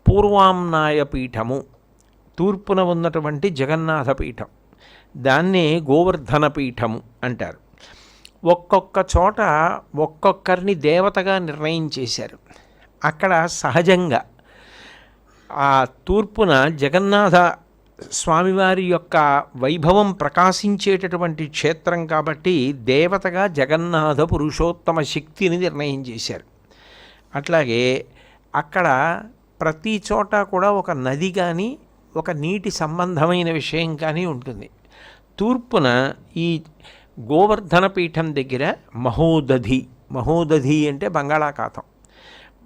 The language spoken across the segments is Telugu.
పూర్వాంనాయ పీఠము, తూర్పున ఉన్నటువంటి జగన్నాథ పీఠం, దాన్నే గోవర్ధన పీఠము అంటారు. ఒక్కొక్క చోట ఒక్కొక్కరిని దేవతగా నిర్ణయం చేశారు. అక్కడ సహజంగా ఆ తూర్పున జగన్నాథ స్వామివారి యొక్క వైభవం ప్రకాశించేటటువంటి క్షేత్రం కాబట్టి దేవతగా జగన్నాథ పురుషోత్తమ శక్తిని నిర్ణయం చేశారు. అట్లాగే అక్కడ ప్రతి చోట కూడా ఒక నది కానీ ఒక నీటి సంబంధమైన విషయం కానీ ఉంటుంది. తూర్పున ఈ గోవర్ధన పీఠం దగ్గర మహోదధి అంటే బంగాళాఖాతం,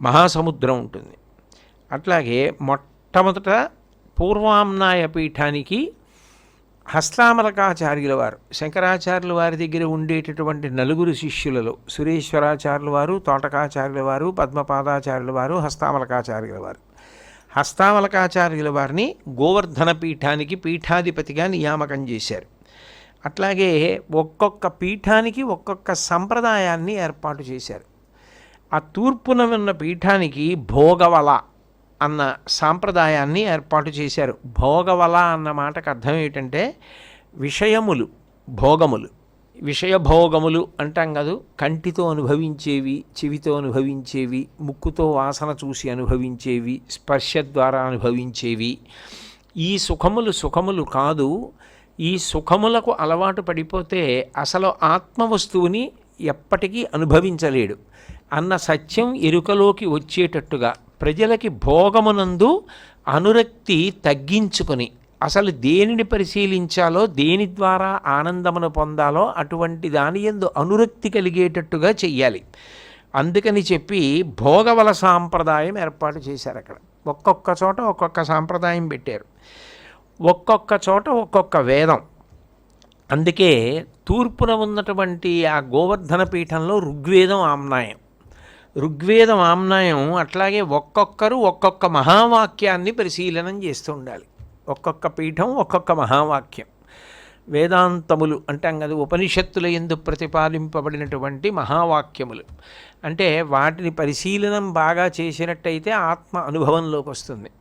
మహాసముద్రం ఉంటుంది. అట్లాగే మొట్టమొదట పూర్వాంనాయ పీఠానికి హస్తామలకాచార్యుల వారు, శంకరాచార్యుల వారి దగ్గర ఉండేటటువంటి నలుగురు శిష్యులలో సురేశ్వరాచార్యుల వారు, తోటకాచార్యుల వారు, పద్మపాదాచార్యుల వారు, హస్తామలకాచార్యుల వారు. హస్తామలకాచార్యుల వారిని గోవర్ధన పీఠానికి పీఠాధిపతిగా నియామకం చేశారు. అట్లాగే ఒక్కొక్క పీఠానికి ఒక్కొక్క సంప్రదాయాన్ని ఏర్పాటు చేశారు. ఆ తూర్పున ఉన్న పీఠానికి భోగవల అన్న సాంప్రదాయాన్ని ఏర్పాటు చేశారు. భోగవల అన్న మాటకు అర్థం ఏమిటంటే విషయములు, భోగములు. విషయభోగములు అంటాం కాదు, కంటితో అనుభవించేవి, చెవితో అనుభవించేవి, ముక్కుతో వాసన చూసి అనుభవించేవి, స్పర్శ ద్వారా అనుభవించేవి. ఈ సుఖములు కాదు. ఈ సుఖములకు అలవాటు పడిపోతే అసలు ఆత్మవస్తువుని ఎప్పటికీ అనుభవించలేడు అన్న సత్యం ఎరుకలోకి వచ్చేటట్టుగా ప్రజలకి భోగమునందు అనురక్తి తగ్గించుకొని అసలు దేనిని పరిశీలించాలో, దేని ద్వారా ఆనందమును పొందాలో అటువంటి దాని యందు అనురక్తి కలిగేటట్టుగా చెయ్యాలి. అందుకని చెప్పి భోగవల సాంప్రదాయం ఏర్పాటు చేశారు. అక్కడ ఒక్కొక్క చోట ఒక్కొక్క సాంప్రదాయం పెట్టారు, ఒక్కొక్క చోట ఒక్కొక్క వేదం. అందుకే తూర్పున ఉన్నటువంటి ఆ గోవర్ధన పీఠంలో ఋగ్వేదం ఆమ్నాయం. అట్లాగే ఒక్కొక్కరు ఒక్కొక్క మహావాక్యాన్ని పరిశీలనం చేస్తూ ఉండాలి. ఒక్కొక్క పీఠం ఒక్కొక్క మహావాక్యం. వేదాంతములు అంటాం కదా, ఉపనిషత్తుల యందు ప్రతిపాదింపబడినటువంటి మహావాక్యములు. అంటే వాటిని పరిశీలనం బాగా చేసినట్టయితే ఆత్మ అనుభవంలోకి వస్తుంది.